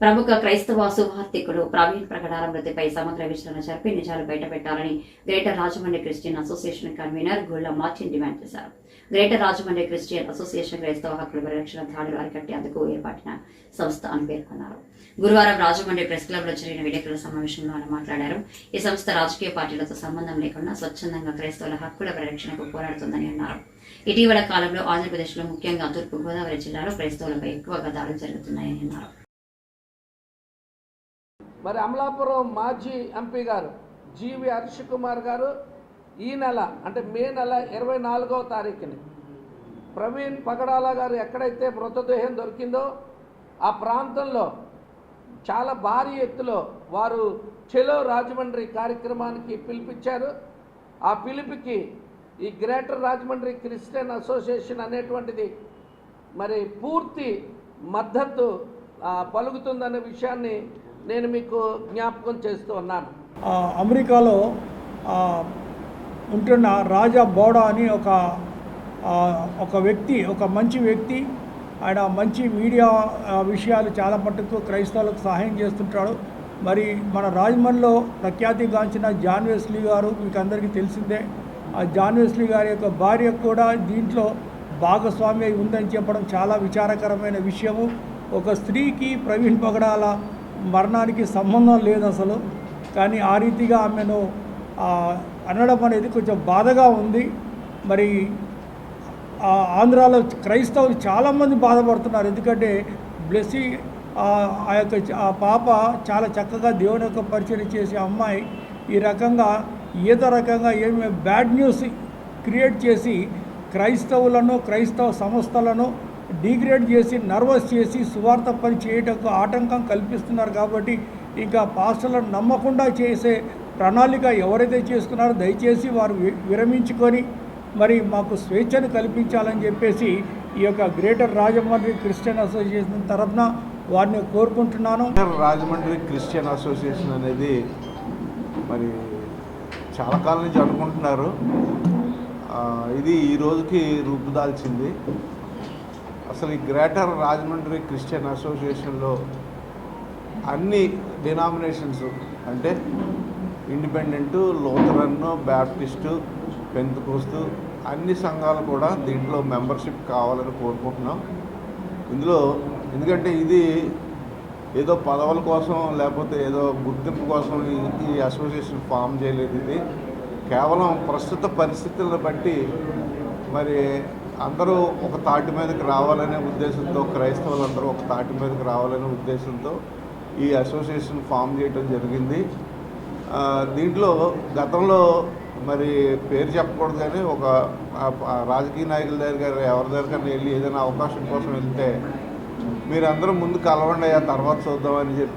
ప్రముఖ క్రైస్తవ సువార్థికుడు ప్రవీణ్ ప్రకటాల మృతిపై సమగ్ర విచారణ జరిపి నిజాలు బయటపెట్టాలని greater Rajahmundry Christian association convener Gulla Martin demand చేశారు. గ్రేటర్ రాజమండ్రి క్రిస్టియన్ అసోసియేషన్ క్రైస్తవ హక్కుల పరిరక్షణ దాడులు అరికట్టేందుకు ఏర్పడిన సంస్థ అని పేర్కొన్నారు. గురువారం రాజమండ్రి ప్రెస్ క్లబ్ లో జరిగిన విలేకరుల సమావేశంలో ఆయన మాట్లాడారు. ఈ సంస్థ రాజకీయ పార్టీలతో సంబంధం లేకుండా స్వచ్ఛందంగా క్రైస్తవుల హక్కుల పరిరక్షణకు పోరాడుతుందని అన్నారు. ఇటీవల కాలంలో ఆంధ్రప్రదేశ్లో ముఖ్యంగా తూర్పు గోదావరి జిల్లాలో క్రైస్తవులపై ఎక్కువగా దాడులు జరుగుతున్నాయని అన్నారు. మరి అమలాపురం మాజీ ఎంపీ గారు జీవి హర్ష్ కుమార్ గారు ఈ నెల అంటే మే నెల 24వ తారీఖుని ప్రవీణ్ పగడాల గారు ఎక్కడైతే మృతదేహం దొరికిందో ఆ ప్రాంతంలో చాలా భారీ ఎత్తులో వారు చెలో రాజమండ్రి కార్యక్రమానికి పిలిపించారు. ఆ పిలుపుకి ఈ గ్రేటర్ రాజమండ్రి క్రిస్టియన్ అసోసియేషన్ అనేటువంటిది మరి పూర్తి మద్దతు పలుకుతుందనే విషయాన్ని నేను మీకు జ్ఞాపకం చేస్తూ ఉన్నాను. అమెరికాలో ఉంటున్న రాజా బోడా అని ఒక వ్యక్తి, ఒక మంచి వ్యక్తి. ఆయన మంచి మీడియా విషయాలు చాలా మట్టుకు క్రైస్తవులకు సహాయం చేస్తుంటాడు. మరి మన రాజమండ్రిలో ప్రఖ్యాతిగాంచిన జాన్ వెస్లీ గారు మీకు అందరికీ తెలిసిందే. ఆ జాన్ వెస్లీ గారి యొక్క భార్య కూడా దీంట్లో భాగస్వామి ఉందని చెప్పడం చాలా విచారకరమైన విషయము. ఒక స్త్రీకి ప్రవీణ్ పగడాల మరణానికి సంబంధం లేదు అసలు. కానీ ఆ రీతిగా ఆమెను అనడం అనేది కొంచెం బాధగా ఉంది. మరి ఆంధ్రాలో క్రైస్తవులు చాలామంది బాధపడుతున్నారు. ఎందుకంటే బ్లెస్సీ ఆ పాప చాలా చక్కగా దేవుని యొక్క పరిచయం చేసే అమ్మాయి ఈ రకంగా ఏదో రకంగా ఏమి బ్యాడ్ న్యూస్ క్రియేట్ చేసి క్రైస్తవులను, క్రైస్తవ సంస్థలను డిగ్రేడ్ చేసి, నర్వస్ చేసి సువార్త పని చేయటకు ఆటంకం కల్పిస్తున్నారు. కాబట్టి ఇంకా పాస్టర్లను నమ్మకుండా చేసే ప్రణాళిక ఎవరైతే చేసుకున్నారో దయచేసి వారు విరమించుకొని మరి మాకు స్వేచ్ఛను కల్పించాలని చెప్పేసి ఈ యొక్క గ్రేటర్ రాజమండ్రి క్రిస్టియన్ అసోసియేషన్ తరఫున వారిని కోరుకుంటున్నాను. రాజమండ్రి క్రిస్టియన్ అసోసియేషన్ అనేది మరి చాలా కాలం నుంచి అనుకుంటున్నారు. ఇది ఈ రోజుకి రూపుదాల్చింది. అసలు ఈ గ్రేటర్ రాజమండ్రి క్రిస్టియన్ అసోసియేషన్లో అన్ని డినామినేషన్స్ అంటే ఇండిపెండెంటు, లూథరన్, బ్యాప్టిస్టు, పెంతెకోస్తు అన్ని సంఘాలు కూడా దీంట్లో మెంబర్షిప్ కావాలని కోరుకుంటున్నాం. ఇందులో ఎందుకంటే ఇది ఏదో పదవుల కోసం లేకపోతే ఏదో గుర్తింపు కోసం ఈ అసోసియేషన్ ఫామ్ చేయలేదు. ఇది కేవలం ప్రస్తుత పరిస్థితులను బట్టి మరి అందరూ ఒక తాటి మీదకి రావాలనే ఉద్దేశంతో, క్రైస్తవులందరూ ఒక తాటి మీదకి రావాలనే ఉద్దేశంతో ఈ అసోసియేషన్ ఫామ్ చేయడం జరిగింది. దీంట్లో గతంలో మరి పేరు చెప్పకూడదు కానీ ఒక రాజకీయ నాయకుల దగ్గర ఎవరి దగ్గర వెళ్ళి ఏదైనా అవకాశం కోసం వెళ్తే మీరందరూ ముందు కలవండి, ఆ తర్వాత చూద్దామని చెప్పి